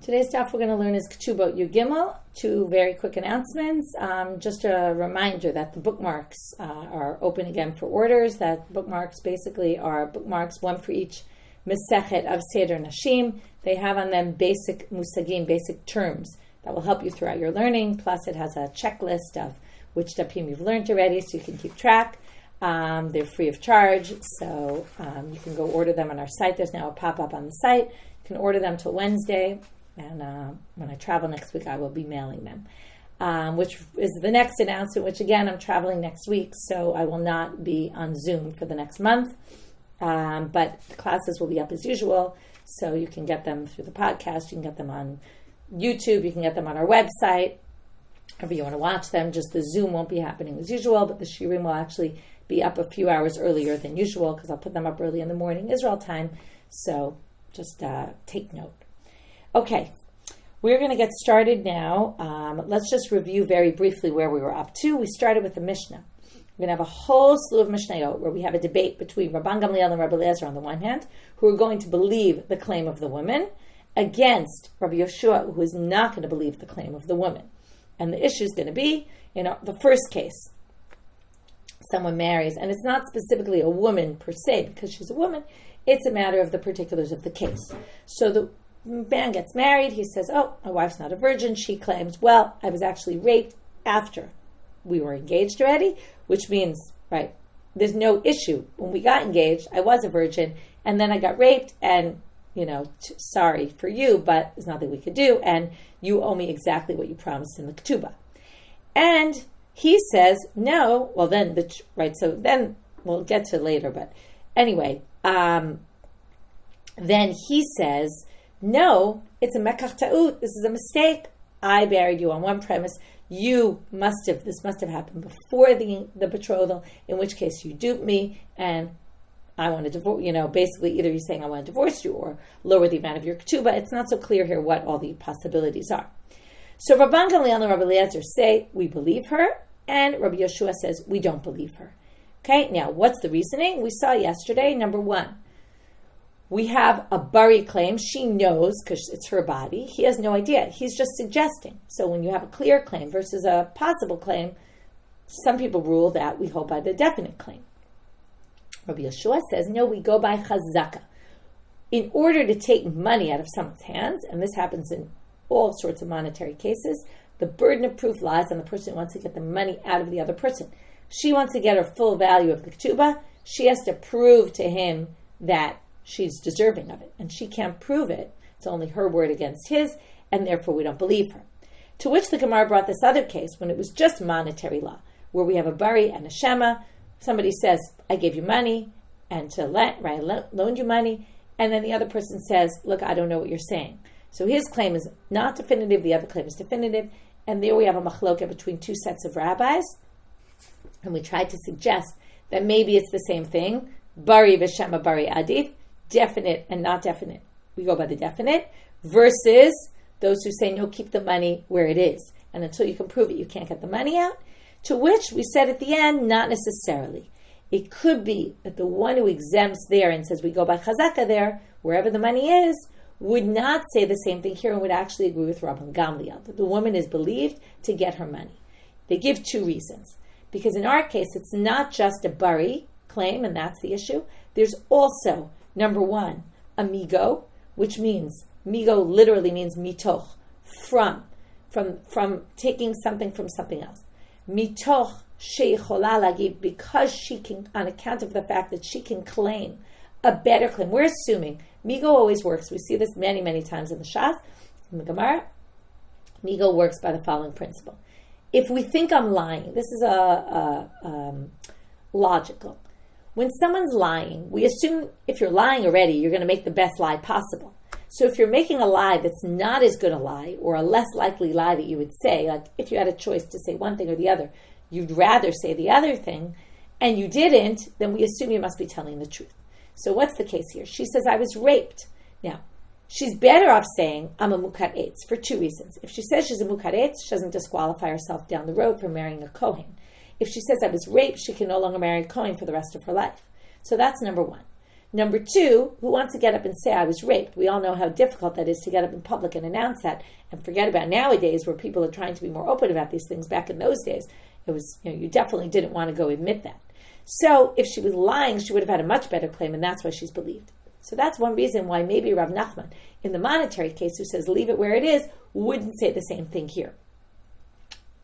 Today's daf we're going to learn is Ketubot Yud Gimel. Two very quick announcements. Just a reminder that the bookmarks are open again for orders. That bookmarks basically are bookmarks, one for each Mesechet of Seder Nashim. They have on them basic musagim, basic terms that will help you throughout your learning. Plus it has a checklist of which dapim you've learned already so you can keep track. They're free of charge, so you can go order them on our site. There's now a pop-up on the site. You can order them till Wednesday. And when I travel next week, I will be mailing them, which is the next announcement, which again, I'm traveling next week, so I will not be on Zoom for the next month. But the classes will be up as usual, so you can get them through the podcast, you can get them on YouTube, you can get them on our website, however you want to watch them. Just the Zoom won't be happening as usual, but the shiurim will actually be up a few hours earlier than usual, because I'll put them up early in the morning, Israel time, so just take note. Okay, we're going to get started now. Let's just review very briefly where we were up to. We started with the Mishnah. We're going to have a whole slew of Mishnayot where we have a debate between Rabban Gamliel and Rabbi Eliezer on the one hand, who are going to believe the claim of the woman, against Rabbi Yehoshua, who is not going to believe the claim of the woman. And the issue is going to be, the first case, someone marries, and it's not specifically a woman per se, because she's a woman, it's a matter of the particulars of the case. So the man gets married, he says, oh, my wife's not a virgin. She claims, well, I was actually raped after we were engaged already, which means, right, there's no issue. When we got engaged, I was a virgin, and then I got raped, and, sorry for you, but there's nothing we could do, and you owe me exactly what you promised in the ketuba. And he says, no, well then, so then we'll get to it later, but anyway, then he says, no, it's a mekach ta'ut. This is a mistake. I buried you on one premise. This must have happened before the betrothal, in which case you duped me, and I want to divorce, basically either you're saying I want to divorce you or lower the amount of your ketuba. It's not so clear here what all the possibilities are. So Rabban Gamliel and Rabbi Eliezer say, we believe her, and Rabbi Yehoshua says, we don't believe her. Okay, now what's the reasoning? We saw yesterday, number one, we have a bari claim. She knows because it's her body. He has no idea. He's just suggesting. So when you have a clear claim versus a possible claim, some people rule that we hold by the definite claim. Rabbi Yehoshua says, no, we go by chazaka. In order to take money out of someone's hands, and this happens in all sorts of monetary cases, the burden of proof lies on the person who wants to get the money out of the other person. If she wants to get her full value of the ketuba, she has to prove to him that she's deserving of it, and she can't prove it. It's only her word against his, and therefore we don't believe her. To which the Gemara brought this other case when it was just monetary law, where we have a bari and a shema. Somebody says, I gave you money, and I loaned you money, and then the other person says, look, I don't know what you're saying. So his claim is not definitive, the other claim is definitive, and there we have a machloket between two sets of rabbis, and we tried to suggest that maybe it's the same thing, bari v'shema bari adif, definite and not definite. We go by the definite, versus those who say, no, keep the money where it is. And until you can prove it, you can't get the money out. To which we said at the end, not necessarily. It could be that the one who exempts there and says we go by chazaka there, wherever the money is, would not say the same thing here and would actually agree with Rabban Gamliel, that the woman is believed to get her money. They give two reasons. Because in our case, it's not just a bari claim, and that's the issue. There's also, number one, amigo, which means, migo literally means mitoch, from taking something from something else. Mitoch she'ichola lagid, because she can, on account of the fact that she can claim a better claim. We're assuming, migo always works. We see this many, many times in the Shas, in the Gemara. Migo works by the following principle. If we think I'm lying, this is logical. When someone's lying, we assume if you're lying already, you're going to make the best lie possible. So if you're making a lie that's not as good a lie, or a less likely lie that you would say, like if you had a choice to say one thing or the other, you'd rather say the other thing, and you didn't, then we assume you must be telling the truth. So what's the case here? She says, I was raped. Now, she's better off saying, I'm a mukat for two reasons. If she says she's a mukat, she doesn't disqualify herself down the road from marrying a kohen. If she says I was raped, she can no longer marry a kohen for the rest of her life. So that's number one. Number two, who wants to get up and say, I was raped? We all know how difficult that is to get up in public and announce that, and forget about nowadays where people are trying to be more open about these things. Back in those days, it was, you definitely didn't want to go admit that. So if she was lying, she would have had a much better claim, and that's why she's believed. So that's one reason why maybe Rav Nachman, in the monetary case, who says leave it where it is, wouldn't say the same thing here.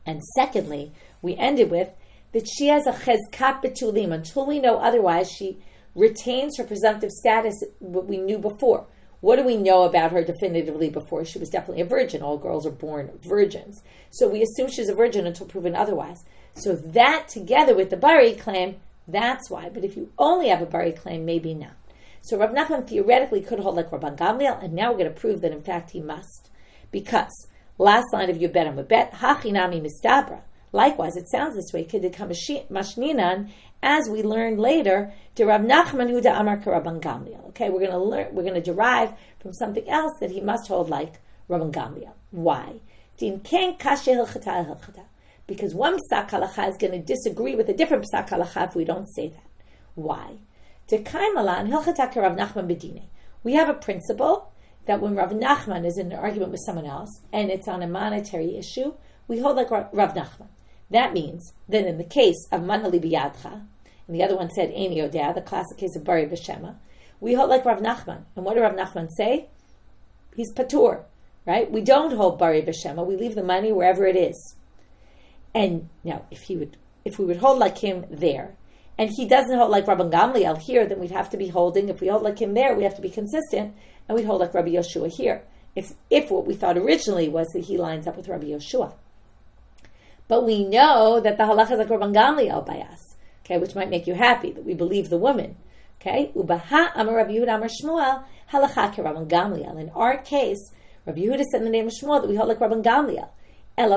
And secondly, we ended with that she has a chezkat betulim. Until we know otherwise, she retains her presumptive status, what we knew before. What do we know about her definitively before? She was definitely a virgin. All girls are born virgins. So we assume she's a virgin until proven otherwise. So that, together with the bari claim, that's why. But if you only have a bari claim, maybe not. So Rav Nachman theoretically could hold like Rabban Gamliel, and now we're going to prove that in fact he must. Because, last line of your bet on bet, hachinami mistabra. Likewise, it sounds this way, kedikam mashninan, as we learned later, to Rav Nachman hu da'amar Rabban Gamliel. Okay, we're going to derive from something else that he must hold like Rabban Gamliel. Why? Din ken kashe hilchata hilchata. Because one psak halacha is going to disagree with a different psak halacha if we don't say that. Why? We have a principle that when Rav Nachman is in an argument with someone else and it's on a monetary issue, we hold like Rav Nachman. That means that in the case of Manali biyadcha, and the other one said Eini Yodea, the classic case of Bari V'Shema, we hold like Rav Nachman. And what did Rav Nachman say? He's patur, right? We don't hold Bari V'Shema. We leave the money wherever it is. And now, if we would hold like him there, and he doesn't hold like Rabban Gamliel here, then we'd have to be holding. If we hold like him there, we have to be consistent, and we'd hold like Rabbi Yehoshua here. If what we thought originally was that he lines up with Rabbi Yehoshua. But we know that the halacha is like Rabban Gamliel by us, okay, which might make you happy, that we believe the woman. Okay? Ubaha amar Rabbi Yehuda amar Shmuel, halacha ke Rabban Gamliel. In our case, Rabbi Yehuda said in the name of Shmuel that we hold like Rabban Gamliel. So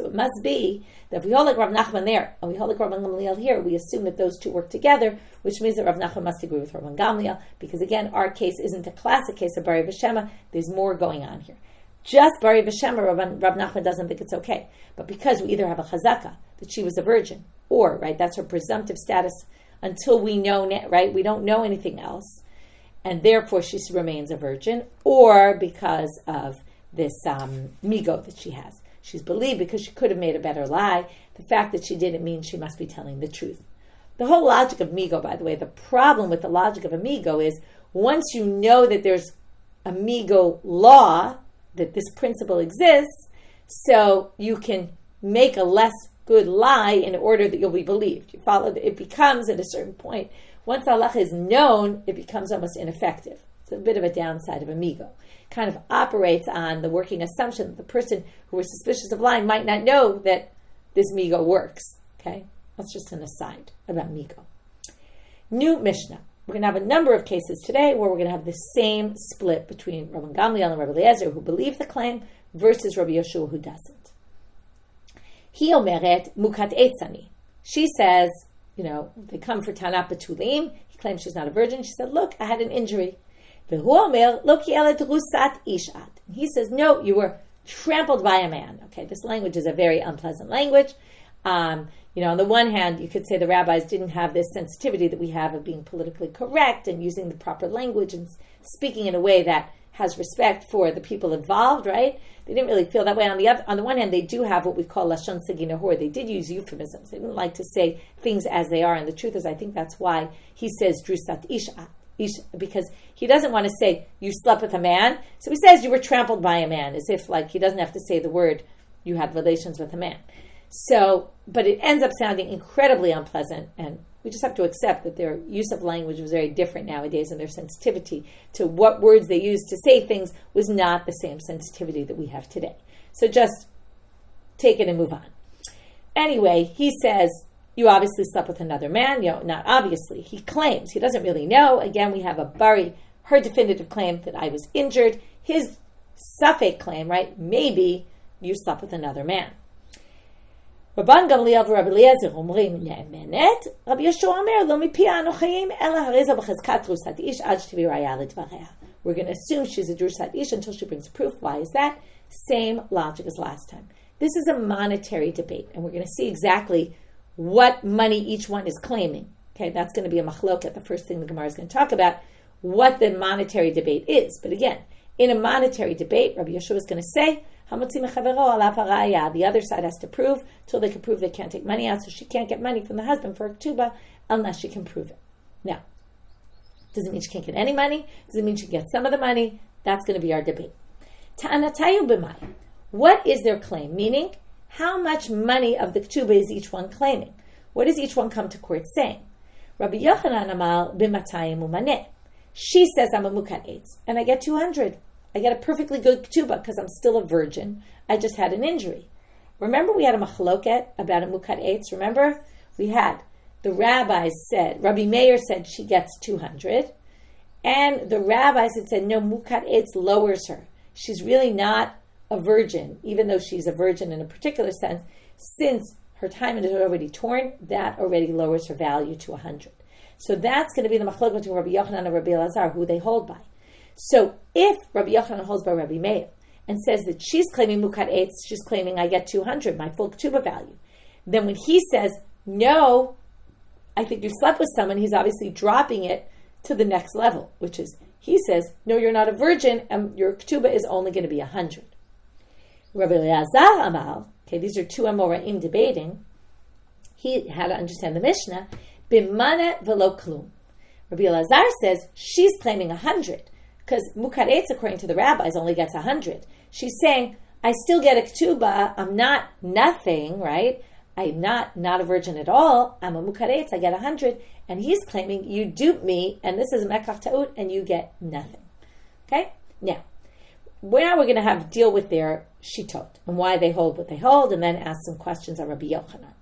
it must be that if we hold like Rav Nachman there and we hold like Rabban Gamliel here, we assume that those two work together, which means that Rav Nachman must agree with Rabban Gamliel, because again, our case isn't a classic case of Bari V'Shema. There's more going on here. Just Bari V'Shema, Rav Nachman doesn't think it's okay. But because we either have a chazaka, that she was a virgin, or, right, that's her presumptive status until we know, right, we don't know anything else, and therefore she remains a virgin, or because of this migo that she has. She's believed because she could have made a better lie. The fact that she didn't mean she must be telling the truth. The whole logic of migo, by the way, the problem with the logic of a migo is once you know that there's a migo law, that this principle exists, so you can make a less good lie in order that you'll be believed. You follow? It becomes, at a certain point, once the halacha is known, it becomes almost ineffective. It's a bit of a downside of a migo. Kind of operates on the working assumption that the person who is suspicious of lying might not know that this migo works. Okay? That's just an aside about migo. New Mishnah. We're going to have a number of cases today where we're going to have the same split between Rabban Gamliel and Rabbi Eliezer who believe the claim versus Rabbi Yehoshua who doesn't. He omeret mukat etzani. She says, they come for Tanat Betulim. He claims she's not a virgin. She said, look, I had an injury. He says, no, you were trampled by a man. Okay, this language is a very unpleasant language. On the one hand, you could say the rabbis didn't have this sensitivity that we have of being politically correct and using the proper language and speaking in a way that has respect for the people involved, right? They didn't really feel that way. On the one hand, they do have what we call lashon segi nahor. They did use euphemisms. They didn't like to say things as they are. And the truth is, I think that's why he says drusat isha, because he doesn't want to say you slept with a man. So he says you were trampled by a man, as if like he doesn't have to say the word you had relations with a man. So, but it ends up sounding incredibly unpleasant, and we just have to accept that their use of language was very different nowadays, and their sensitivity to what words they used to say things was not the same sensitivity that we have today. So just take it and move on. Anyway, he says, you obviously slept with another man. Not obviously. He claims. He doesn't really know. Again, we have a bari, her definitive claim that I was injured. His safek claim, right? Maybe you slept with another man. Rabban Gamliel Rabbi Eliezer omrim ne'emenet. Rabbi Yehoshua omer lo mipi anu chayim ela hareza b'chezkat drusat ish ad shtivi raya l'dvareha. We're going to assume she's a drusat ish until she brings proof. Why is that? Same logic as last time. This is a monetary debate, and we're going to see exactly what money each one is claiming. Okay, that's going to be a machloket, the first thing the Gemara is going to talk about, what the monetary debate is. But again, in a monetary debate, Rabbi Yehoshua is going to say, the other side has to prove, till they can prove they can't take money out, so she can't get money from the husband for a ketuba unless she can prove it. Now, doesn't mean she can't get any money, doesn't mean she can get some of the money. That's going to be our debate. Ta'anatayu b'mai. What is their claim? Meaning, how much money of the ketuba is each one claiming? What does each one come to court saying? Rabbi Yochanan amal b'matayim umaneh. She says, I'm a mukat eitz, and I get 200. I get a perfectly good ketuba because I'm still a virgin. I just had an injury. Remember we had a machloket about a mukat eitz? Remember? We had, the rabbis said, Rabbi Meir said she gets 200, and the rabbis had said, no, mukat eitz lowers her. She's really not a virgin, even though she's a virgin in a particular sense, since her time is already torn, that already lowers her value to 100. So that's going to be the machlokes between Rabbi Yochanan and Rabbi Elazar, who they hold by. So if Rabbi Yochanan holds by Rabbi Meir and says that she's claiming mukat eitz, she's claiming I get 200, my full ketuba value, then when he says, no, I think you slept with someone, he's obviously dropping it to the next level, which is, he says, no, you're not a virgin, and your ketuba is only going to be 100. Rabbi Eliezer amal, okay, these are two Amoraim debating, he had to understand the Mishnah, b'mane velo klum. Rabbi Elazar says she's claiming 100 because mukat eitz, according to the rabbis, only gets 100. She's saying, I still get a ketuba, I'm not nothing, right? I'm not a virgin at all, I'm a mukat eitz, I get 100, and he's claiming you dupe me, and this is mekach ta'ut, and you get nothing. Okay? Now we're going to have deal with their shitot, and why they hold what they hold, and then ask some questions on Rabbi Yochanan.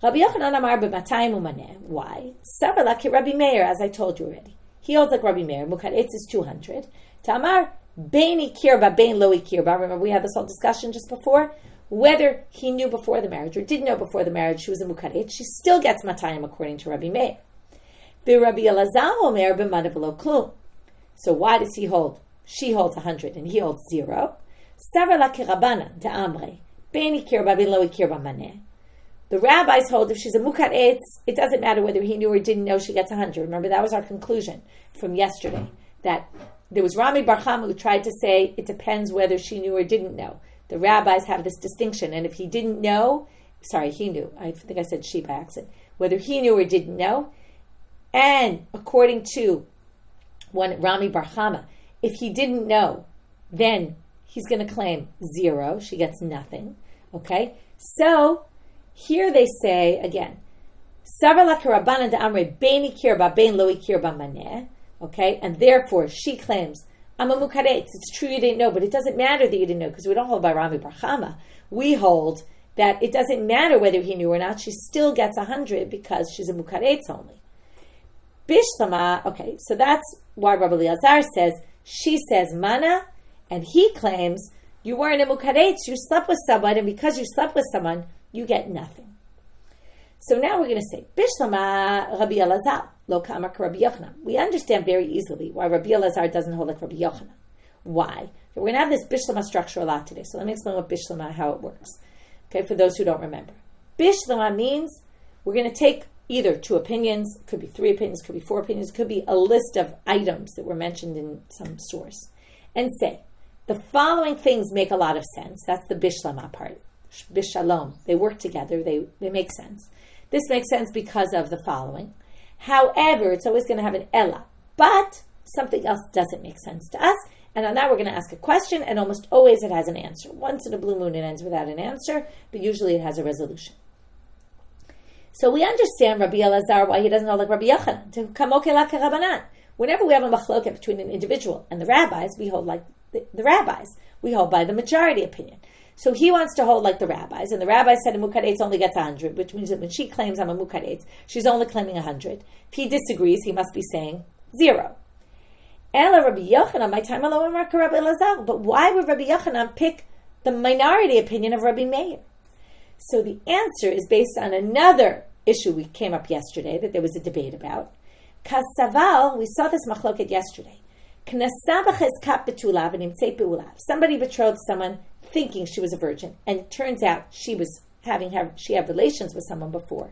Rabbi Yochanan amar b'matayim umaneh. Why? Savar like Rabbi Meir, as I told you already. He holds like Rabbi Meir. Mukat eitz is 200. Tamar beini kirba bein loi kirba. Remember we had this whole discussion just before. Whether he knew before the marriage or didn't know before the marriage she was a mukat eitz, she still gets matayim according to Rabbi Meir. Rabbi Elazar omer b'manav lo klum. So why does he hold? She holds 100 and he holds 0. Savar like Rabban de'amre beini kirba bein loi kirba maneh. The rabbis hold if she's a mukat eitz, it doesn't matter whether he knew or didn't know, she gets 100. Remember, that was our conclusion from yesterday, that there was Rami Bar Chama who tried to say it depends whether she knew or didn't know. The rabbis have this distinction, and if he didn't know, he knew. I think I said she by accident. Whether he knew or didn't know, and according to one Rami Bar Chama, if he didn't know, then he's going to claim 0. She gets nothing. Okay? So here they say, again, okay, and therefore she claims, I'm a mukat eitz. It's true you didn't know, but it doesn't matter that you didn't know, because we don't hold by Rami Bar Chama. We hold that it doesn't matter whether he knew or not, she still gets 100 because she's a mukat eitz only. Bishlama, okay, so that's why Rabbi Eliezer says, she says mana, and he claims, you weren't a mukat eitz, you slept with someone, and because you slept with someone, you get nothing. So now we're going to say, Bishlama Rabbi Elazar, lo ka'amar Rabbi Yochanan. We understand very easily why Rabbi Elazar doesn't hold like Rabbi Yochanan. Why? We're going to have this Bishlama structure a lot today. So let me explain what Bishlama, how it works. Okay, for those who don't remember. Bishlama means we're going to take either 2 opinions, it could be 3 opinions, it could be 4 opinions, it could be a list of items that were mentioned in some source, and say, the following things make a lot of sense. That's the Bishlama part. Bishalom. They work together. They make sense. This makes sense because of the following. However, it's always going to have an ella. But something else doesn't make sense to us. And on that, we're going to ask a question, and almost always it has an answer. Once in a blue moon, it ends without an answer, but usually it has a resolution. So we understand Rabbi Elazar, why he doesn't hold like Rabbi Yochanan. To kamoke la kerabanan. Whenever we have a machloket between an individual and the rabbis, we hold like the rabbis. We hold by the majority opinion. So he wants to hold like the rabbis, and the rabbis said a mukat eitz only gets 100, which means that when she claims I'm a mukat eitz, she's only claiming 100. If he disagrees, he must be saying 0. Ela Rabbi Yochanan, my time alone, Rabbi Elazar. But why would Rabbi Yochanan pick the minority opinion of Rabbi Meir? So the answer is based on another issue we came up yesterday that there was a debate about. Kasaval, we saw this machloket yesterday. Somebody betrothed someone thinking she was a virgin, and it turns out she had relations with someone before.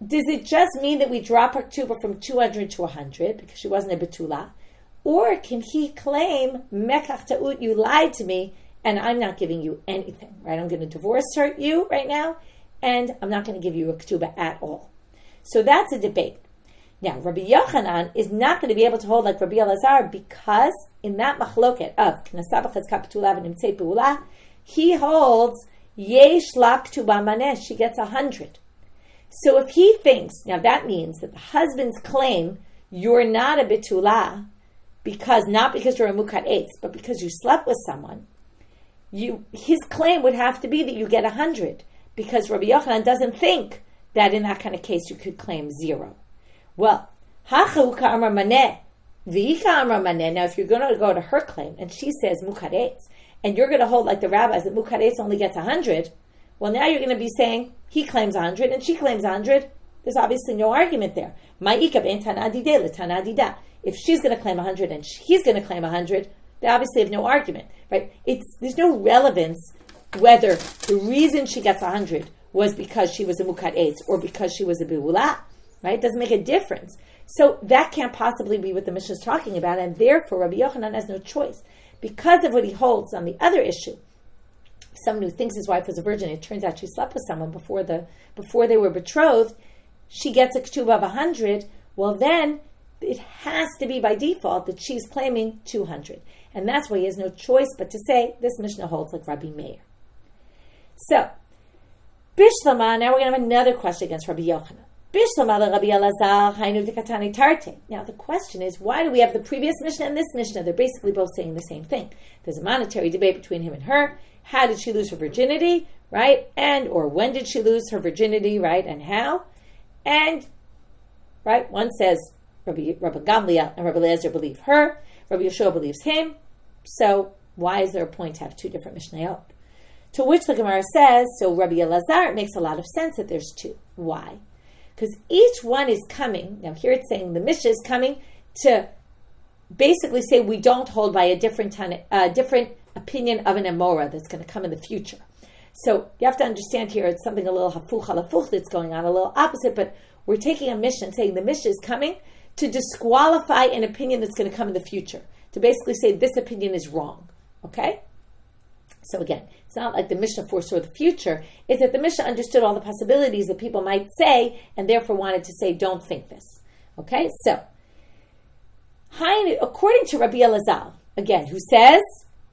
does it just mean that we drop her ketuba from 200 to 100 because she wasn't a betula? Or can he claim, mekach ta'ut, you lied to me, and I'm not giving you anything, right? I'm going to divorce you right now, and I'm not going to give you a ketuba at all. So that's a debate. Now, Rabbi Yochanan is not going to be able to hold like Rabbi Elazar because in that machloket of knasabachas kapitula v'nimtzei peula, he holds yesh la ketuba maneh, she gets 100. So if he thinks, now that means that the husband's claim, you're not a betula, not because you're a mukat eitz, but because you slept with someone, his claim would have to be that you get 100, because Rabbi Yochanan doesn't think that in that kind of case you could claim 0. Well, hacha amar maneh, v'ika amar maneh. Now, if you're going to go to her claim and she says mukat eitz, and you're going to hold like the rabbis that mukat eitz only gets 100, well, now you're going to be saying he claims 100 and she claims 100. There's obviously no argument there. If she's going to claim 100 and he's going to claim 100, they obviously have no argument, right? There's no relevance whether the reason she gets 100 was because she was a mukat eitz or because she was a beula, right? It doesn't make a difference. So that can't possibly be what the Mishnah is talking about, and therefore Rabbi Yochanan has no choice. Because of what he holds on the other issue, someone who thinks his wife was a virgin, it turns out she slept with someone before they were betrothed, she gets a ketuba of 100, well then it has to be by default that she's claiming 200. And that's why he has no choice but to say this Mishnah holds like Rabbi Meir. So, Bishlama, now we're going to have another question against Rabbi Yochanan. Bishlama Rabbi Elazar, Hainu Dekatani Tarte. Now the question is, why do we have the previous Mishnah and this Mishnah? They're basically both saying the same thing. There's a monetary debate between him and her. How did she lose her virginity, right? Or when did she lose her virginity, right? And how? And, right, one says Rabbi Gamliel and Rabbi Eliezer believe her. Rabbi Yehoshua believes him. So why is there a point to have two different Mishnayot? To which the Gemara says, so Rabbi Elazar, it makes a lot of sense that there's two. Why? Because each one is coming, now here it's saying the Mishnah is coming to basically say we don't hold by a different opinion of an Amora that's going to come in the future. So you have to understand here, it's something a little hafuch halafuch that's going on, a little opposite, but we're taking a Mishnah and saying the Mishnah is coming to disqualify an opinion that's going to come in the future, to basically say this opinion is wrong, okay? So again, it's not like the Mishnah foresaw the future, it's that the Mishnah understood all the possibilities that people might say, and therefore wanted to say, don't think this, okay? So, according to Rabbi Elazar, again, who says,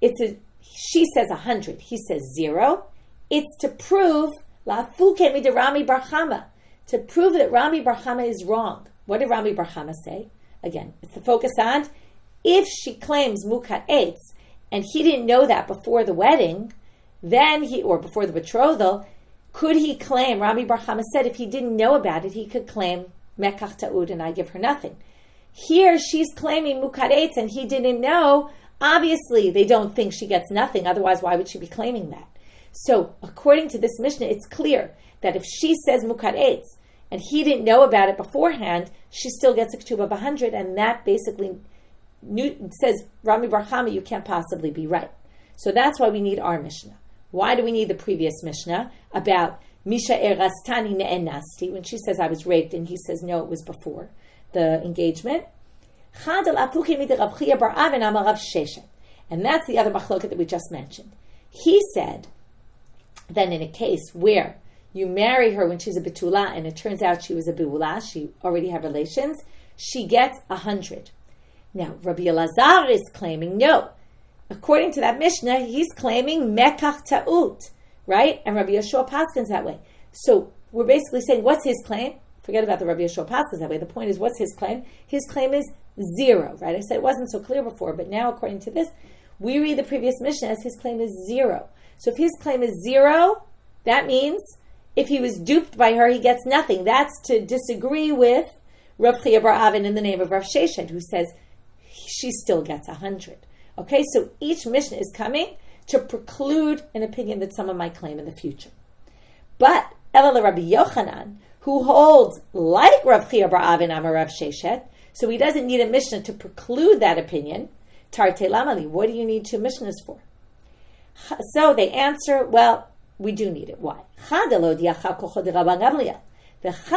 she says 100, he says 0, it's to prove, to prove that Rami Bar Chama is wrong. What did Rami Bar Chama say? Again, it's the focus on, if she claims mukat eitz, and he didn't know that before the wedding, or before the betrothal, could he claim, Rami Bar Chama said, if he didn't know about it, he could claim mekach ta'ud and I give her nothing. Here, she's claiming mukat eitz, and he didn't know. Obviously, they don't think she gets nothing, otherwise why would she be claiming that? So, according to this Mishnah, it's clear that if she says mukat eitz, and he didn't know about it beforehand, she still gets a ketuba of 100, and that basically says, Rami Bar Chama, you can't possibly be right. So that's why we need our Mishnah. Why do we need the previous Mishnah about Misha erastani ne'enasti, when she says I was raped, and he says no, it was before the engagement? And that's the other machloket that we just mentioned. He said, then in a case where you marry her when she's a betula, and it turns out she was a beula, she already had relations, she gets 100. Now, Rabbi Elazar is claiming no. According to that Mishnah, he's claiming mekach ta'ut, right? And Rabbi Yehoshua paskins that way. So we're basically saying, what's his claim? Forget about the Rabbi Yehoshua paskins that way. The point is, what's his claim? His claim is 0, right? I said it wasn't so clear before, but now according to this, we read the previous Mishnah as his claim is 0. So if his claim is 0, that means if he was duped by her, he gets nothing. That's to disagree with Rav Chia bar Avin in the name of Rav Sheshet, who says she still gets 100. Okay, so each Mishnah is coming to preclude an opinion that someone might claim in the future. But Elazar Rabbi Yochanan, who holds like Rav Chia bar Avin Amar Rav Sheshet, so he doesn't need a Mishnah to preclude that opinion. Tarte lamali, what do you need 2 Mishnahs for? So they answer, well, we do need it. Why? Each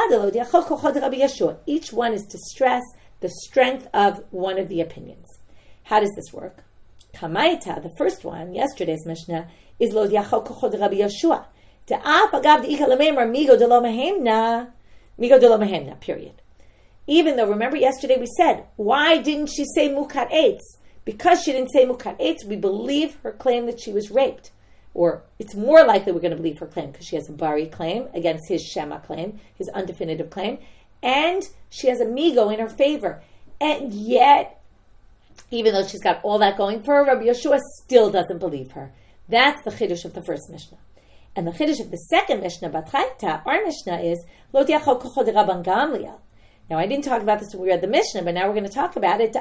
one is to stress the strength of one of the opinions. How does this work? Kamaita, the first one, yesterday's Mishnah, is lo diachol kochod Rabbi Yehoshua. Migo de lo mahemna, period. Even though, remember yesterday we said, why didn't she say mukat eitz? Because she didn't say mukat eitz, we believe her claim that she was raped. Or it's more likely we're going to believe her claim because she has a bari claim against his shema claim, his undefinitive claim, and she has a migo in her favor. And yet, even though she's got all that going for her, Rabbi Yehoshua still doesn't believe her. That's the chiddush of the first Mishnah. And the chiddush of the second Mishnah, Batraita, our Mishnah is, Lo diachol kochod Rabban Gamliel. Now, I didn't talk about this when we read the Mishnah, but now we're going to talk about it.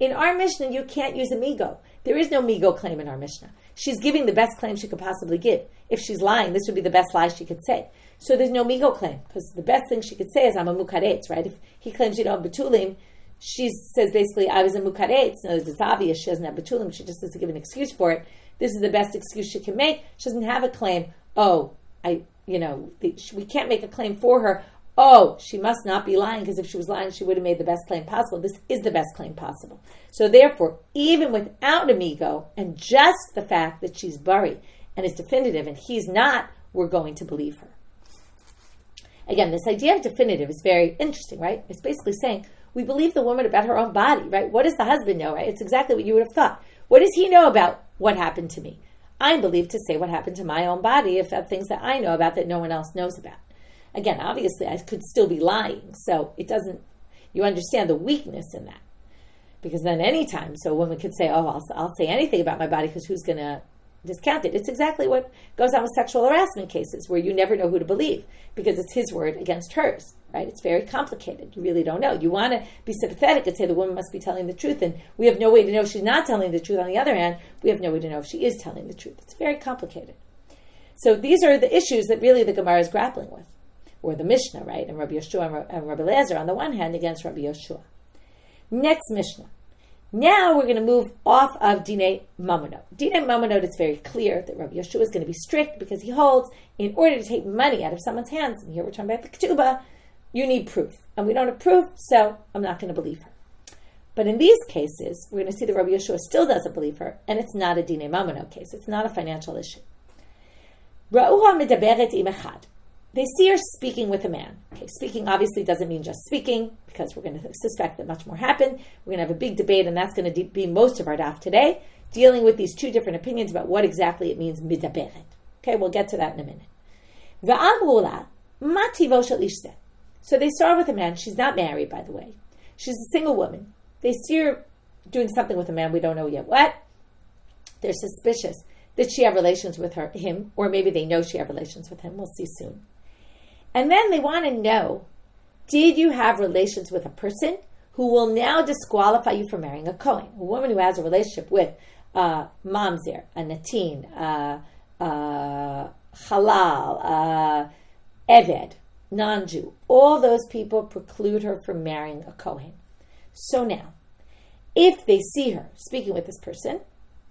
In our Mishnah, you can't use a migo. There is no migo claim in our Mishnah. She's giving the best claim she could possibly give. If she's lying, this would be the best lie she could say. So there's no migo claim, because the best thing she could say is, I'm a mukat eitz, right? If he claims you don't have betulim, she says basically, I was a mukat eitz. No, it's obvious she doesn't have betulim. She just has to give an excuse for it. This is the best excuse she can make. She doesn't have a claim. We can't make a claim for her. Oh, she must not be lying, because if she was lying, she would have made the best claim possible. This is the best claim possible. So therefore, even without a migo, and just the fact that she's bari and is definitive and he's not, we're going to believe her. Again, this idea of definitive is very interesting, right? It's basically saying, we believe the woman about her own body, right? What does the husband know, right? It's exactly what you would have thought. What does he know about what happened to me? I'm believed to say what happened to my own body if that things that I know about that no one else knows about. Again, obviously, I could still be lying, so it doesn't, you understand the weakness in that. Because then anytime, so a woman could say, I'll say anything about my body because who's going to discount it? It's exactly what goes on with sexual harassment cases, where you never know who to believe because it's his word against hers, right? It's very complicated. You really don't know. You want to be sympathetic and say the woman must be telling the truth, and we have no way to know if she's not telling the truth. On the other hand, we have no way to know if she is telling the truth. It's very complicated. So these are the issues that really the Gemara is grappling with, or the Mishnah, right? And Rabbi Yehoshua and Rabbi Eliezer on the one hand against Rabbi Yehoshua. Next Mishnah. Now we're going to move off of Dinei Mamonot. Dinei Mamonot, it's very clear that Rabbi Yehoshua is going to be strict because he holds, in order to take money out of someone's hands, and here we're talking about the ketuba, you need proof. And we don't have proof, so I'm not going to believe her. But in these cases, we're going to see that Rabbi Yehoshua still doesn't believe her, and it's not a Dinei Mamonot case. It's not a financial issue. Ra'uha medaberet im echad. They see her speaking with a man. Okay, speaking obviously doesn't mean just speaking, because we're going to suspect that much more happened. We're going to have a big debate, and that's going to be most of our daf today, dealing with these two different opinions about what exactly it means, midaberet. Okay, we'll get to that in a minute. Va'amru la, ma tivo shel ish zeh. So they start with a man. She's not married, by the way. She's a single woman. They see her doing something with a man. We don't know yet what. They're suspicious that she have relations with him, or maybe they know she have relations with him. We'll see soon. And then they want to know, did you have relations with a person who will now disqualify you from marrying a kohen? A woman who has a relationship with mamzer, a natin, halal, eved, non-Jew. All those people preclude her from marrying a kohen. So now, if they see her speaking with this person,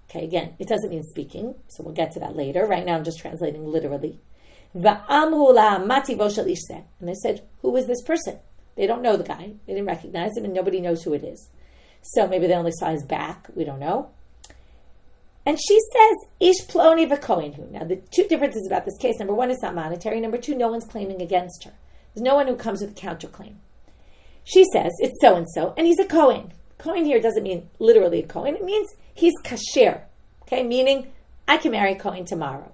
okay, again, it doesn't mean speaking, so we'll get to that later. Right now I'm just translating literally. And they said, who is this person? They don't know the guy. They didn't recognize him, and nobody knows who it is. So maybe they only saw his back. We don't know. And she says, Ish ploni v'kohen. Now, the two differences about this case, number one, it's not monetary. Number two, no one's claiming against her. There's no one who comes with a counterclaim. She says, it's so-and-so, and he's a kohen. Kohen here doesn't mean literally a kohen. It means he's kasher. Okay, meaning I can marry a kohen tomorrow.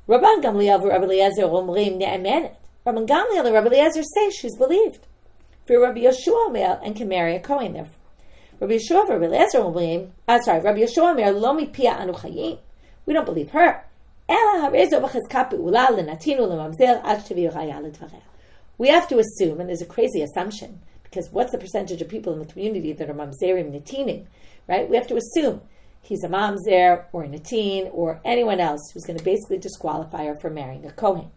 Rabban Gamliel and Rabbi Eliezer omrim ne'emenet. Rabban Gamliel and Rabbi Eliezer say she's believed. For Rabbi Yehoshua omer and can marry a kohen therefore. Rabbi Yehoshua and Rabbi Eliezer omrim. Rabbi Yehoshua omer lo mipia anu chayim. We don't believe her. Ela harezo b'chazka pe'ula lenatinu lemamzer ad shtaviu chaya ledvareh. We have to assume, and there's a crazy assumption, because what's the percentage of people in the community that are mamzerim natinim, right? We have to assume he's a mamzer or a natin or anyone else who's going to basically disqualify her from marrying a kohen,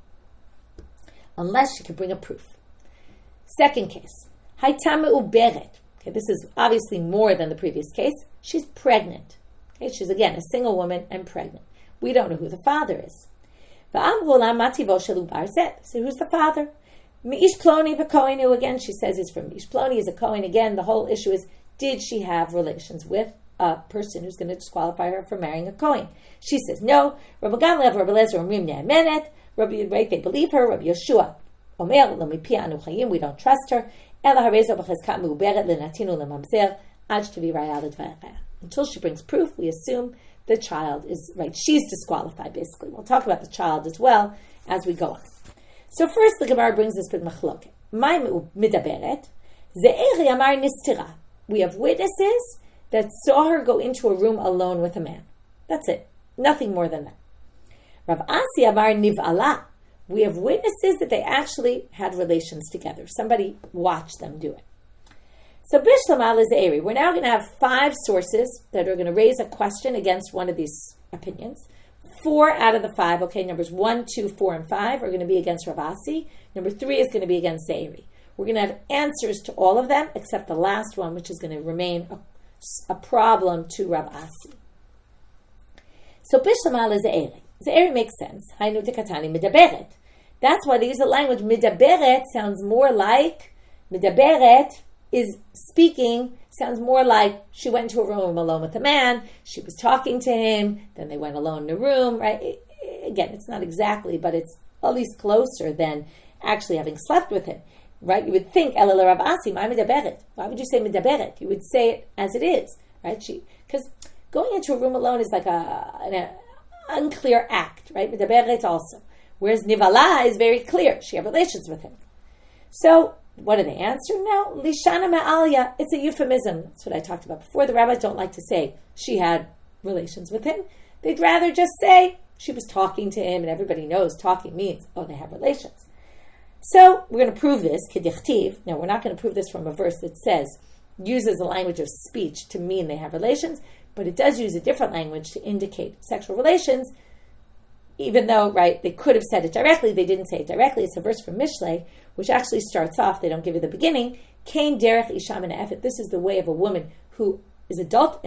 unless she can bring a proof. Second case, hayta me'uberet. Okay, this is obviously more than the previous case. She's pregnant. Okay, she's again a single woman and pregnant. We don't know who the father is. So who's the father? Mi'ish Ploni v'Kohenu, again, she says he's from Mi'ish Ploni, he's a Kohen. Again, the whole issue is, did she have relations with a person who's going to disqualify her from marrying a Kohen? She says no. Rabbi Gamliel, Rabbi Eliezer, Omrim Ne'emenet. Right, they believe her. Rabbi Yehoshua, Omer, Lo mipia anu chayim, we don't trust her. Ela harezo b'chezkat me'uberet lenatinu lemamzer, ad shtavi raya l'dvarecha. Until she brings proof, we assume the child is, right, she's disqualified, basically. We'll talk about the child as well as we go on. So first, the Gemara brings this big machloket. My midaberet, Zeiri amar nistira. We have witnesses that saw her go into a room alone with a man. That's it. Nothing more than that. Rav Asi amar niv'ala. We have witnesses that they actually had relations together. Somebody watched them do it. So bishlam al Zeiri. We're now going to have 5 sources that are going to raise a question against one of these opinions. 4 out of the 5, okay, numbers 1, 2, 4, and 5 are going to be against Rav Asi. Number 3 is going to be against Zeiri. We're going to have answers to all of them, except the last one, which is going to remain a problem to Rav Asi. So bishlam al Zeiri. Zeiri makes sense. Hainu dekatani midaberet. That's why they use the language midaberet sounds more like, midaberet is speaking, sounds more like she went into a room alone with a man, she was talking to him, then they went alone in a room, right? Again, it's not exactly, but it's at least closer than actually having slept with him, right? You would think, Elazar Rav Asi, my midaberet. Why would you say midaberet? You would say it as it is, right? Because going into a room alone is like an unclear act, right? Midaberet also. Whereas nivala is very clear. She had relations with him. So, what do they answer? No, lishana ma'alya. It's a euphemism. That's what I talked about before. The rabbis don't like to say she had relations with him. They'd rather just say she was talking to him, and everybody knows talking means, oh, they have relations. So, we're going to prove this, kedichtiv. Now, we're not going to prove this from a verse that says, uses the language of speech to mean they have relations, but it does use a different language to indicate sexual relations, even though, right, they could have said it directly, they didn't say it directly. It's a verse from Mishlei, which actually starts off, they don't give you the beginning, Kain derech isha min ha'efet. This is the way of a woman who is an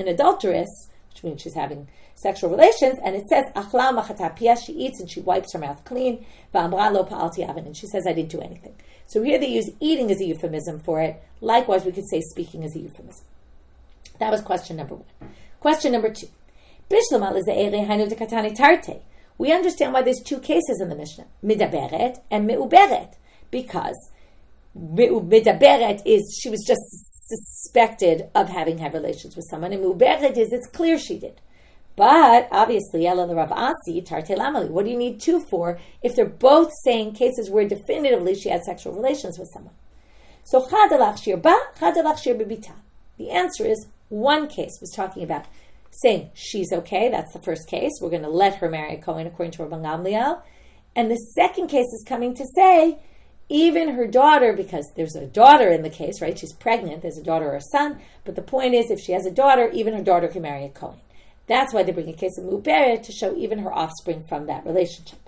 adulteress, which means she's having sexual relations, and it says, Achla machata piyah, she eats and she wipes her mouth clean, va'amra lo pa'alti avin, and she says, I didn't do anything. So here they use eating as a euphemism for it. Likewise, we could say speaking as a euphemism. That was question number 1. Question number 2. Bishlam al ze'eri hainu dekatani tarte. We understand why there's 2 cases in the Mishnah, midaberet and me'uberet, because midaberet is she was just suspected of having had relations with someone, and me'uberet is it's clear she did. But obviously, Elazar Rav Asi, tarte lamali, what do you need 2 for if they're both saying cases where definitively she had sexual relations with someone? So chad alach shir ba, chad alach shir bebita. The answer is 1 case was talking about saying she's okay, that's the first case. We're going to let her marry a kohen according to Rabban Gamliel. And the second case is coming to say, even her daughter, because there's a daughter in the case, right? She's pregnant, there's a daughter or a son. But the point is, if she has a daughter, even her daughter can marry a kohen. That's why they bring a case of mu'beret to show even her offspring from that relationship.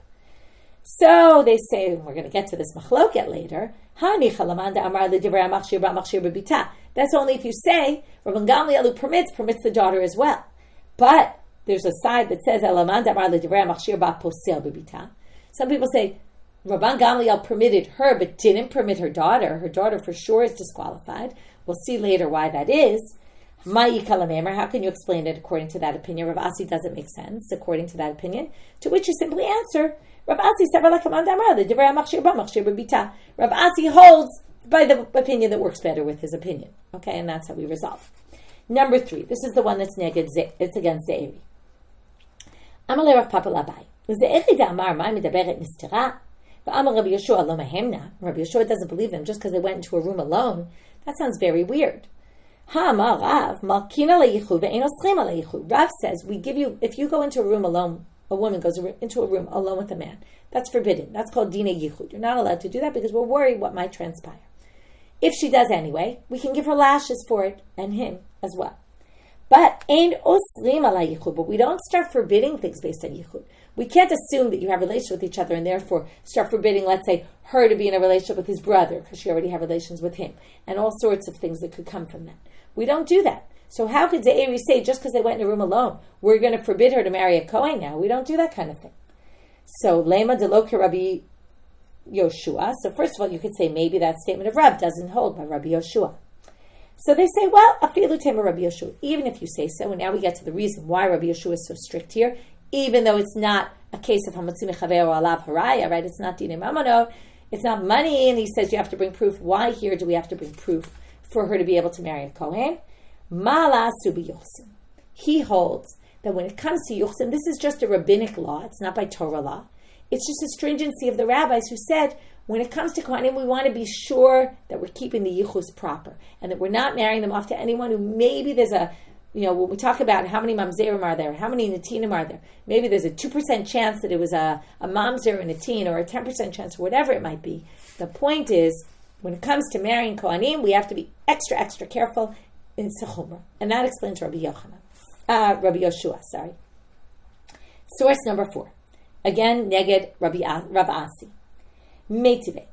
So they say, and we're going to get to this machloket later, that's only if you say, Rabban Gamliel who permits the daughter as well. But there's a side that says, some people say, Rabban Gamliel permitted her, but didn't permit her daughter. Her daughter for sure is disqualified. We'll see later why that is. How can you explain it according to that opinion? Rav Asi doesn't make sense according to that opinion. To which you simply answer, Rav Asi Rav Asi holds by the opinion that works better with his opinion. Okay, and that's how we resolve. Number 3, this is the one that's neged, it's against Zeiri. Amalei Rav Papa Labai. Zeiri da'amar ma medaberet nistira. V'amal Rabbi Yehoshua lo mahemna. Rabbi Yehoshua doesn't believe them just because they went into a room alone. That sounds very weird. Ha'amar Rav malkina le'ichu ve'ein oschrim aleichu. Rav says, we give you, if you go into a room alone, a woman goes into a room alone with a man, that's forbidden. That's called dina yichud. You're not allowed to do that because we're worried what might transpire. If she does anyway, we can give her lashes for it, and him as well. But ein osrim ala yichud. But we don't start forbidding things based on yichud. We can't assume that you have relations with each other and therefore start forbidding, let's say, her to be in a relationship with his brother because she already had relations with him, and all sorts of things that could come from that. We don't do that. So how could Zeiri say just because they went in a room alone, we're going to forbid her to marry a kohen now? We don't do that kind of thing. So lema deloka Rabbi Yehoshua. So first of all, you could say maybe that statement of Rav doesn't hold by Rabbi Yehoshua. So they say, well, afilu tema Rabbi Yehoshua. Even if you say so, and now we get to the reason why Rabbi Yehoshua is so strict here, even though it's not a case of hamotzi mechaver or alav haraya, right? It's not dinei mamono, it's not money, and he says you have to bring proof. Why here do we have to bring proof for her to be able to marry a kohen? Mala subi yochsim. He holds that when it comes to yochsim, this is just a rabbinic law. It's not by Torah law. It's just a stringency of the rabbis who said, when it comes to kohanim, we want to be sure that we're keeping the yichus proper and that we're not marrying them off to anyone who maybe there's a, when we talk about how many mamzerim are there, how many netinim are there, maybe there's a 2% chance that it was a mamzer and a teen, or a 10% chance, or whatever it might be. The point is, when it comes to marrying kohanim, we have to be extra, extra careful in sechumra. And that explains Rabbi Yehoshua, sorry. Source number 4. Again, neged Rav Asi. Meitive.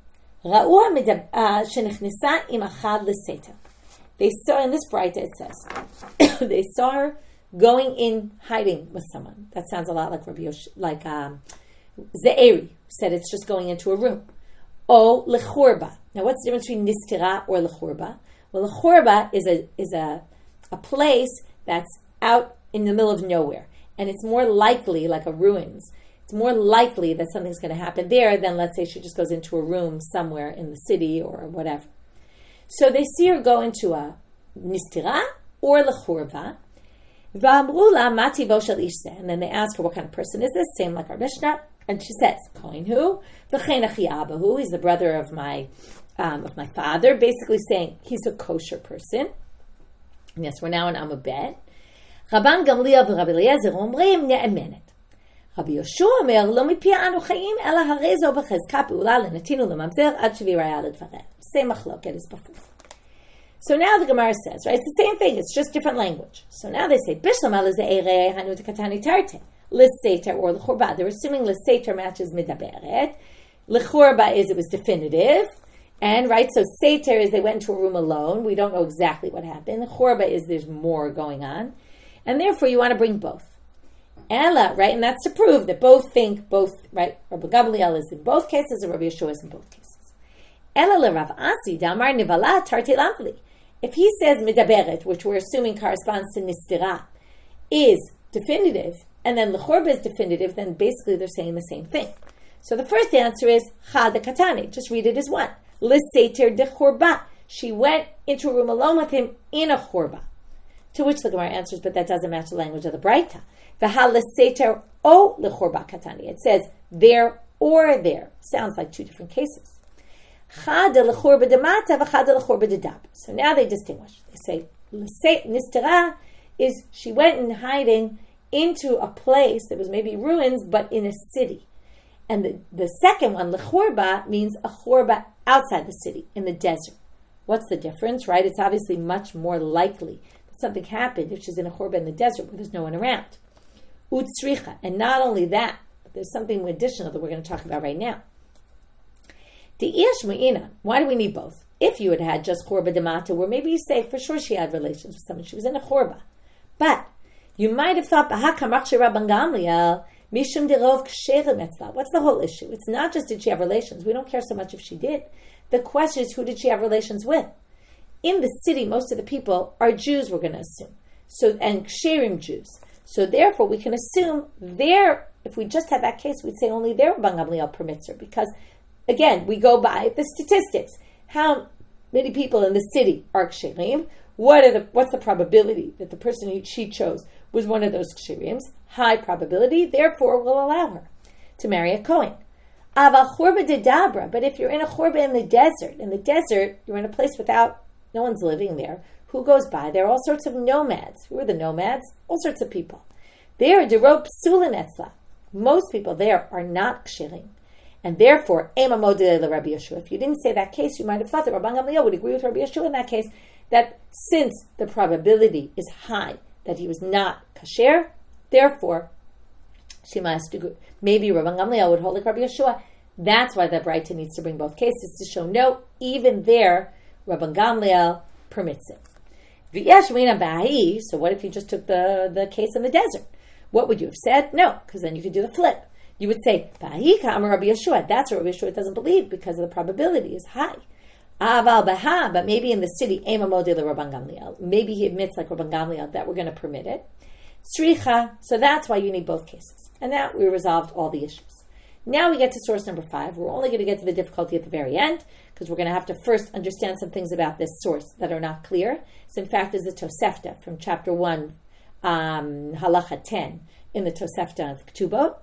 Ra'ua shenechnesa im achad l'seita. They saw, in this Braita it says, they saw her going in, hiding with someone. That sounds a lot like Zeiri said it's just going into a room. O lechorba. Now what's the difference between nistira or lechorba? Well, lechorba is a place that's out in the middle of nowhere. And it's more likely, like a ruins, it's more likely that something's going to happen there than, let's say, she just goes into a room somewhere in the city or whatever. So they see her go into a nistira or lechorva. And then they ask her, what kind of person is this? Same like our Mishnah. And she says, kohen who? V'chein achi abahu. He's the brother of my father. Basically saying he's a kosher person. And yes, we're now in Amud Bet. Rabban Gamliel v'Rabbi Eliezer omrim ne'emenet. Rabbi Yehoshua אומר, לא מפי אנו חיים, אלא הרי זו בחזקה פעולה לנתין ולממזר עד שבי ראיה לדבריה. Same machloket as before. So now the Gemara says, right, it's the same thing, it's just different language. So now they say, Bishlam ala ze'ere hanu tekatani tarte. L'seiter or l'chorba. They're assuming l'seiter matches midaberet. L'chorba is it was definitive. And, right, so seiter is they went into a room alone. We don't know exactly what happened. Chorba is there's more going on. And therefore you want to bring both. Ella, right, and that's to prove that both think, right, Rabbi Gamliel is in both cases, and Rabbi Yehoshua is in both cases. Ella le Rav Asi, damar nivala tarte lavli. If he says midaberet, which we're assuming corresponds to nistira, is definitive, and then l'chorba is definitive, then basically they're saying the same thing. So the first answer is chad katane, just read it as one. L'seiter de chorba. She went into a room alone with him in a chorba. To which the Gemara answers, but that doesn't match the language of the Braita. V'ha l'seiter o l'chorba katani. It says there or there. Sounds like two different cases. Chad l'chorba de mata v'chad l'chorba de dab. So now they distinguish. They say nistera is she went in hiding into a place that was maybe ruins, but in a city. And the second one, l'chorba, means a chorba outside the city, in the desert. What's the difference, right? It's obviously much more likely that something happened if she's in a chorba in the desert where there's no one around. Utsricha. And not only that, but there's something additional that we're going to talk about right now. Why do we need both? If you had had just chorba demata, where maybe you say for sure she had relations with someone, she was in a chorba. But you might have thought, Rabban Gamliel, Mishum derov ksherim etzla. What's the whole issue? It's not just did she have relations. We don't care so much if she did. The question is, who did she have relations with? In the city, most of the people are Jews, we're going to assume. So, and ksherim Jews. So therefore, we can assume there, if we just had that case, we'd say only there Rabban Gamliel permits her. Because, again, we go by the statistics. How many people in the city are ksherim? What's the probability that the person she chose was one of those ksherim? High probability, therefore we'll allow her to marry a kohen. Ava chorba de dabra, but if you're in a chorba in the desert, you're in a place without, no one's living there. Who goes by? There are all sorts of nomads. Who are the nomads? All sorts of people. There, derop psulin etzla. Most people there are not ksherim. And therefore, ema modele Rabbi Yehoshua. If you didn't say that case, you might have thought that Rabban Gamliel would agree with Rabbi Yehoshua in that case, that since the probability is high that he was not kosher, therefore, she must agree. Maybe Rabban Gamliel would hold like Rabbi Yehoshua. That's why the Braita needs to bring both cases to show no, even there, Rabban Gamliel permits it. So what if you just took the case in the desert? What would you have said? No, because then you could do the flip. You would say, Bahika Amar Rabbi Yehoshua. That's what Rabbi Yehoshua doesn't believe because the probability is high. Aval Baha, but maybe in the city, Ema Modeh Rabban Gamliel. Maybe he admits, like Rabban Gamliel, that we're going to permit it. Sricha, so that's why you need both cases. And now we resolved all the issues. Now we get to source number 5. We're only going to get to the difficulty at the very end, because we're going to have to first understand some things about this source that are not clear. So in fact, is the Tosefta from chapter 1, halacha 10, in the Tosefta Ketubot,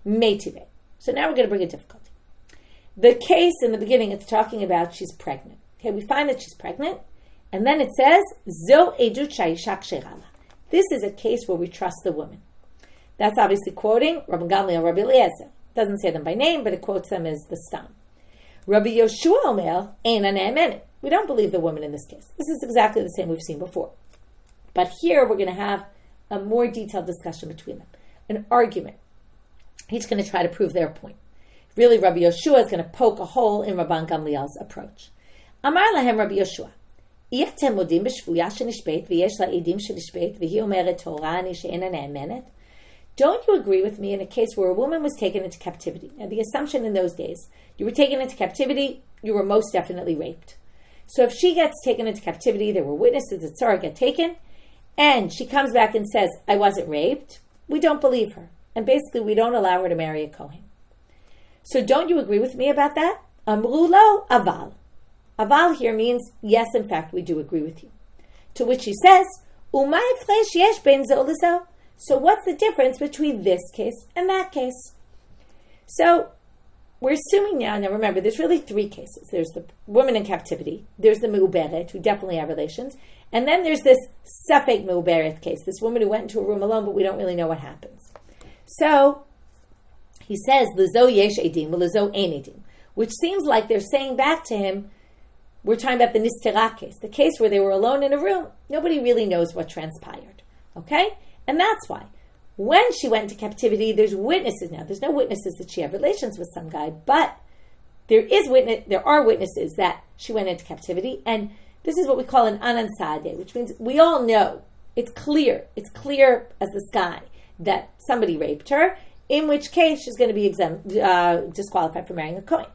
Meitive. So now we're going to bring a difficulty. The case in the beginning, it's talking about she's pregnant. Okay, we find that she's pregnant, and then it says, Zo edut sha'isha ksherala. This is a case where we trust the woman. That's obviously quoting Rabbi Gamliel, Rabbi Eliezer. Doesn't say them by name, but it quotes them as the stam. Rabbi Yehoshua Omer, Eina ne'emenet. We don't believe the woman in this case. This is exactly the same we've seen before. But here we're going to have a more detailed discussion between them. An argument. He's going to try to prove their point. Really, Rabbi Yehoshua is going to poke a hole in Rabban Gamliel's approach. Amar lahem Rabbi Yehoshua. Don't you agree with me in a case where a woman was taken into captivity? Now, the assumption in those days, you were taken into captivity, you were most definitely raped. So if she gets taken into captivity, there were witnesses that saw her get taken, and she comes back and says, I wasn't raped, we don't believe her. And basically, we don't allow her to marry a kohen. So don't you agree with me about that? Amru lo aval. Aval here means, yes, in fact, we do agree with you. To which he says, Uma yifresh yesh ben zo lezo. So what's the difference between this case and that case? So we're assuming now remember, there's really 3 cases. There's the woman in captivity, there's the me'uberet, who definitely have relations, and then there's this safek me'uberet case, this woman who went into a room alone, but we don't really know what happens. So he says, lezo yesh edim, lezo ein edim, which seems like they're saying back to him, we're talking about the nistera case, the case where they were alone in a room. Nobody really knows what transpired. Okay? And that's why. When she went into captivity, there's witnesses now. There's no witnesses that she had relations with some guy, but there are witnesses that she went into captivity, and this is what we call an anansade, which means we all know, it's clear as the sky that somebody raped her, in which case she's going to be disqualified from marrying a kohen.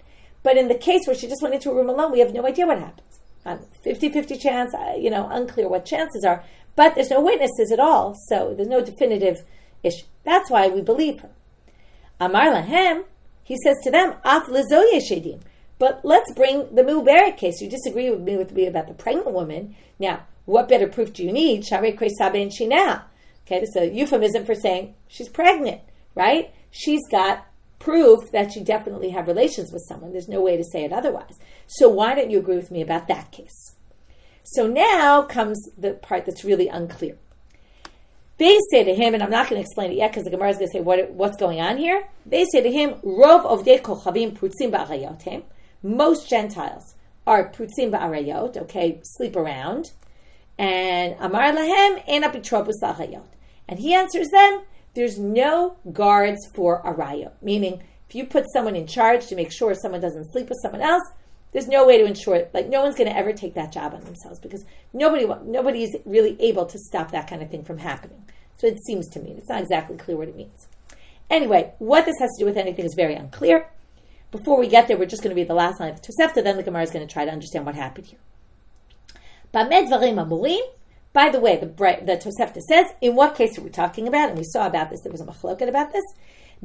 But in the case where she just went into a room alone, we have no idea what happens. 50-50 chance, unclear what chances are, but there's no witnesses at all, so there's no definitive issue. That's why we believe her. Amar lahem, he says to them, af lezo yeshedim. But let's bring the me'uberet case. You disagree with me about the pregnant woman. Now, what better proof do you need? Sharei kreisa ben shinah. Okay, this is a euphemism for saying she's pregnant, right? She's got proof that she definitely had relations with someone. There's no way to say it otherwise. So why don't you agree with me about that case? So now comes the part that's really unclear. They say to him, and I'm not going to explain it yet because the Gemara is going to say what's going on here. They say to him, Rov ovdei kochavim prutzim ba'arayotem. Most Gentiles are prutzim ba'arayot, okay, sleep around. And Amar lahem ein apitropus la'arayot. And he answers them, there's no guards for arayot. Meaning, if you put someone in charge to make sure someone doesn't sleep with someone else, there's no way to ensure it. Like, no one's going to ever take that job on themselves because nobody is really able to stop that kind of thing from happening. So it seems to me. It's not exactly clear what it means. Anyway, what this has to do with anything is very unclear. Before we get there, we're just going to read the last line of the Tosefta, then the Gemara is going to try to understand what happened here. By the way, the Tosefta says, in what case are we talking about? And we saw about this, there was a machloket about this.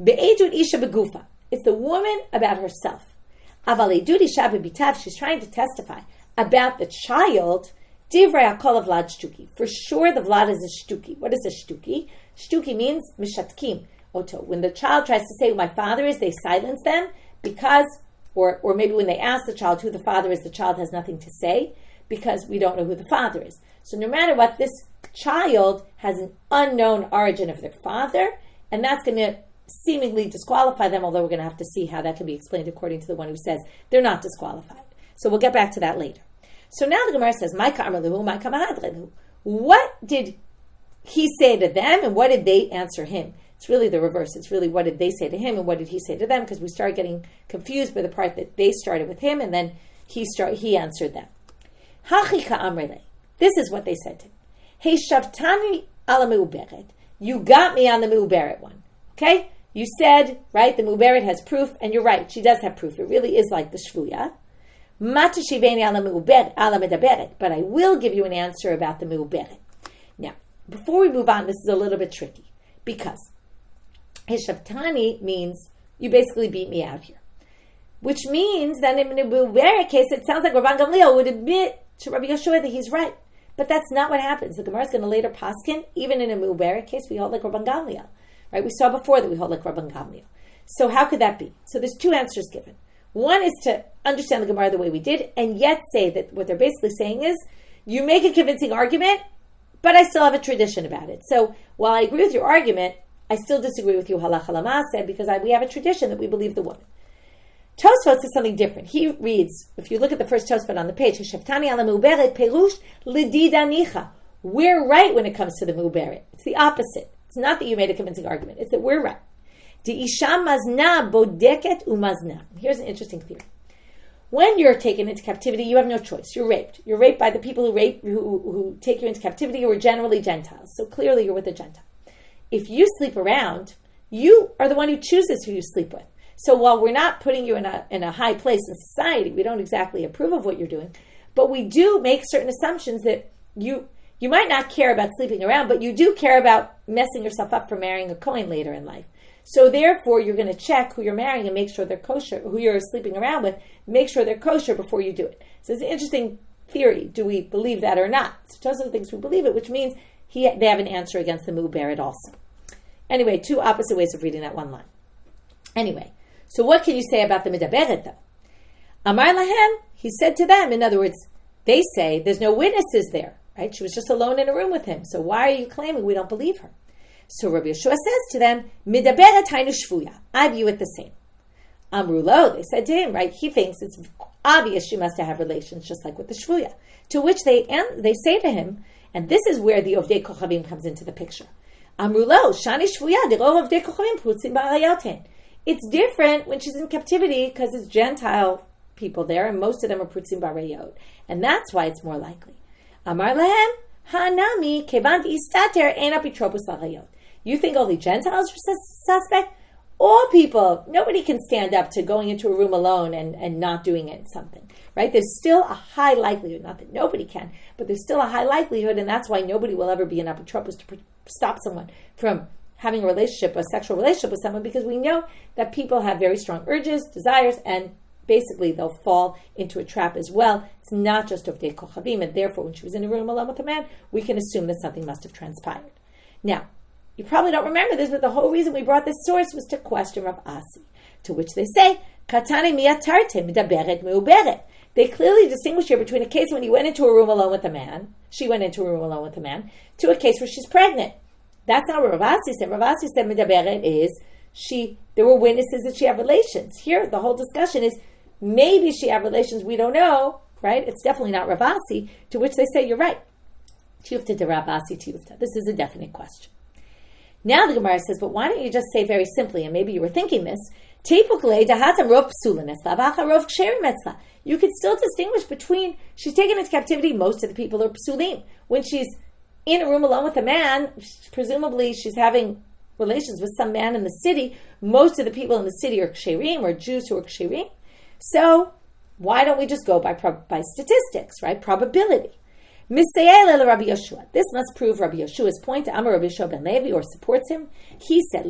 Be'edut isha begufa. It's the woman about herself. Aval edut isha bebitav. She's trying to testify about the child. Divrei hakol of vlad shtuki. For sure, the vlad is a shtuki. What is a shtuki? Shtuki means mishatkim. Oto. When the child tries to say who my father is, they silence them because, or maybe when they ask the child who the father is, the child has nothing to say because we don't know who the father is. So no matter what, this child has an unknown origin of their father, and that's going to seemingly disqualify them, although we're going to have to see how that can be explained according to the one who says they're not disqualified. So we'll get back to that later. So now the Gemara says, what did he say to them, and what did they answer him? It's really the reverse. It's really what did they say to him, and what did he say to them, because we start getting confused by the part that they started with him, and then he answered them. This is what they said to him. Hey, shavtani ala me'uberet. You got me on the me'uberet one. Okay? You said, right, the Mu'beret has proof, and you're right, she does have proof. It really is like the Shvuya. But I will give you an answer about the Mu'beret. Now, before we move on, this is a little bit tricky, because Hishavtani means you basically beat me out here. Which means that in the Mu'beret case, it sounds like Rabban Gamliel would admit to Rabbi Yehoshua that he's right. But that's not what happens. The Gemara is going to later paskin, even in a Mu'beret case, we hold like Rabban Gamliel. Right? We saw before that we hold like Rabban Gamliel. So how could that be? So there's two answers given. One is to understand the Gemara the way we did, and yet say that what they're basically saying is, you make a convincing argument, but I still have a tradition about it. So while I agree with your argument, I still disagree with you, halacha l'maaseh, because we have a tradition that we believe the woman. Tosefot says something different. He reads, if you look at the first Tosefot on the page, Hishavtani ala mu'beret perush lididanicha. We're right when it comes to the mu'beret. It's the opposite. It's not that you made a convincing argument. It's that we're right. De'isha mazna bodeket umazna. Here's an interesting theory. When you're taken into captivity, you have no choice. You're raped. You're raped by the people who take you into captivity, who are generally Gentiles. So clearly you're with a Gentile. If you sleep around, you are the one who chooses who you sleep with. So while we're not putting you in a high place in society, we don't exactly approve of what you're doing, but we do make certain assumptions that you might not care about sleeping around, but you do care about messing yourself up for marrying a kohen later in life. So therefore, you're going to check who you're marrying and make sure they're kosher, who you're sleeping around with, make sure they're kosher before you do it. So it's an interesting theory. Do we believe that or not? So Tosefot thinks we believe it, which means they have an answer against the Mu'beret also. Anyway, two opposite ways of reading that one line. Anyway, so what can you say about the Midaberet though? Amar lahem, he said to them, in other words, they say there's no witnesses there, right? She was just alone in a room with him. So why are you claiming we don't believe her? So Rabbi Yehoshua says to them, Midaberet hainu shvuya. I view it the same. Amrulo, they said to him, right? He thinks it's obvious she must have relations, just like with the shvuya. To which they say to him, and this is where the Ovdei Kochavim comes into the picture. Amrulo, shani shvuya, derov Ovdei Kochavim prutzim ba'arayoten. It's different when she's in captivity because it's Gentile people there, and most of them are prutzim ba'arayot, and that's why it's more likely. Amar lehem hanami kevan istater ein apitropos la'arayot. You think only Gentiles are suspect? All people, nobody can stand up to going into a room alone and not doing it something, right? There's still a high likelihood, not that nobody can, but there's still a high likelihood, and that's why nobody will ever be an apitropos to stop someone from having a sexual relationship with someone, because we know that people have very strong urges, desires, and basically they'll fall into a trap as well. It's not just Ovdei Kochavim, and therefore when she was in a room alone with a man, we can assume that something must have transpired. Now, you probably don't remember this, but the whole reason we brought this source was to question Rav Asi, to which they say, Katane miatarte midaberet meuberet. They clearly distinguish here between a case when he went into a room alone with a man, she went into a room alone with a man, to a case where she's pregnant. That's not what Rav Asi said. Rav Asi said midaberet is there were witnesses that she had relations. Here, the whole discussion is maybe she had relations, we don't know, right? It's definitely not Rav Asi, to which they say, you're right. Tiyufta de Rav Asi tiyufta. This is a definite question. Now the Gemara says, but why don't you just say very simply, and maybe you were thinking this, you could still distinguish between, she's taken into captivity, most of the people are psulim. When she's in a room alone with a man, presumably she's having relations with some man in the city. Most of the people in the city are ksherim, or Jews who are ksherim. So why don't we just go by statistics, right? Probability. Rabbi Yehoshua. This must prove Rabbi Yeshua's point. Amar Rabbi Yehoshua ben Levi, or supports him. He said,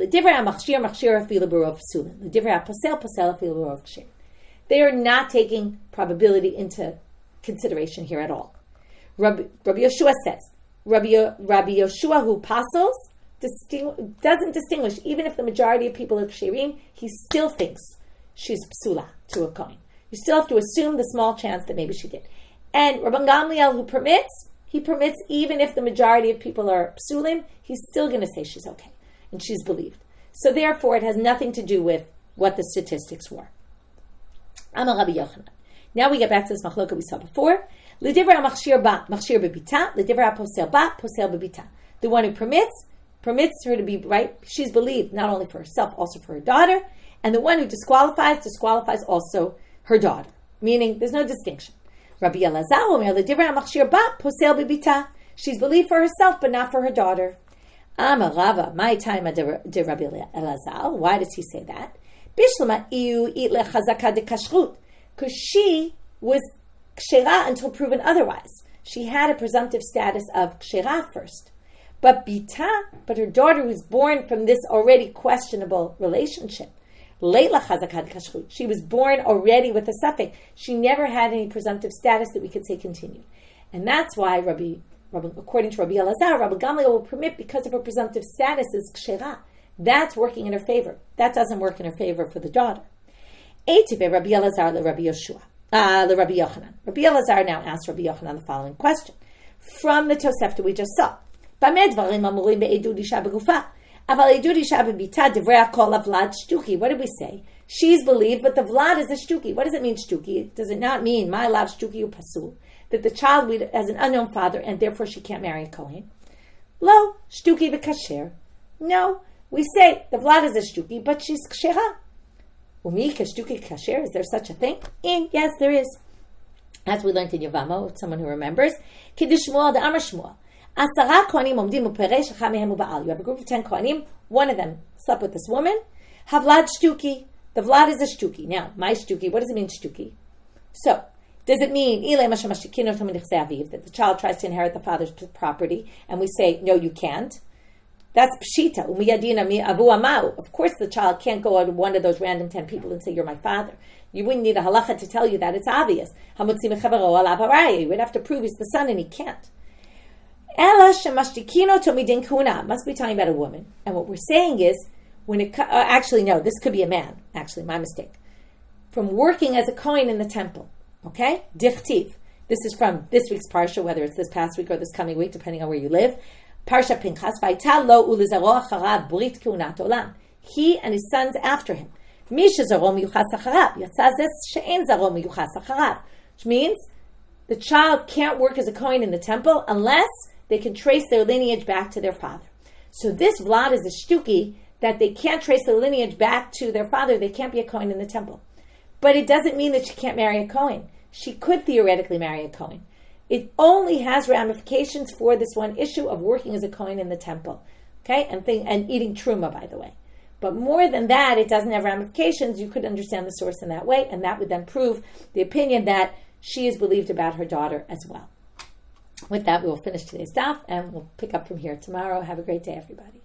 they are not taking probability into consideration here at all. Rabbi Yehoshua says, Rabbi Yehoshua who pasels doesn't distinguish, even if the majority of people are ksherim, he still thinks she's psula to a kohen. You still have to assume the small chance that maybe she did. And Rabban Gamliel, who permits even if the majority of people are psulim, he's still going to say she's okay, and she's believed. So therefore, it has nothing to do with what the statistics were. Amar Rabbi Yochanan. Now we get back to this machloka we saw before. L'divrei machshir ba, machshir bebita. L'divrei posel ba, posel bebita. The one who permits her to be right, she's believed not only for herself, also for her daughter. And the one who disqualifies also her daughter. Meaning, there's no distinction. Rabbi Elazar omer l'divrei machshir ba, posel bebita. She's believed for herself, but not for her daughter. Amar Rava, my time de Rabbi Elazar. Why does he say that? Bishlama iu itle chazaka de kashrut, because she was kshera until proven otherwise. She had a presumptive status of kshera first. But her daughter was born from this already questionable relationship. Leila chazaka de kashrut. She was born already with a suffix. She never had any presumptive status that we could say continued. And that's why according to Rabbi Eliezer, Rabbi Gamliel will permit, because of her presumptive status is kshera. That's working in her favor. That doesn't work in her favor for the daughter. Eitive Rabbi Elazar le Rabbi Yehoshua, le Rabbi Yochanan. Rabbi Elazar now asks Rabbi Yochanan the following question from the Tosefta we just saw. What did we say? She's believed, but the vlad is a shtuki. What does it mean, shtuki? Does it not mean my lav shtuki u pasul, that the child has an unknown father and therefore she can't marry a kohen? Lo shtuki v'kasher. No, we say the vlad is a shtuki, but she's kshera. Umi kashtuki kasher. Is there such a thing? Yes, there is. As we learned in Yavamo, someone who remembers, Kiddush Shmuel de Amar Shmuel. Asara kohanim omdim uperesh acham mehem u'ba'al. You have a group of 10 kohanim. One of them slept with this woman. Havlad shtuki. The vlad is a shtuki. Now, my shtuki. What does it mean shtuki? So, does it mean that the child tries to inherit the father's property, and we say no, you can't? That's pshita. Of course, the child can't go out to one of those random 10 people and say, you're my father. You wouldn't need a halacha to tell you that. It's obvious. You would have to prove he's the son, and he can't. Must be talking about a woman. And what we're saying is, actually, no, this could be a man. Actually, my mistake. From working as a kohen in the temple. Okay? Dichtiv. This is from this week's parsha, whether it's this past week or this coming week, depending on where you live. Parsha Pinchas, Vaital lo ulizaro acharav brit kunat olam. He and his sons after him. Misha zaro miyuchas acharav. Yatzazes she'en zaro miyuchas acharav. Which means the child can't work as a kohen in the temple unless they can trace their lineage back to their father. So this vlad is a shtuki that they can't trace their lineage back to their father. They can't be a kohen in the temple. But it doesn't mean that she can't marry a kohen. She could theoretically marry a kohen. It only has ramifications for this one issue of working as a kohen in the temple, okay, and eating truma, by the way. But more than that, it doesn't have ramifications. You could understand the source in that way, and that would then prove the opinion that she is believed about her daughter as well. With that, we will finish today's daf, and we'll pick up from here tomorrow. Have a great day, everybody.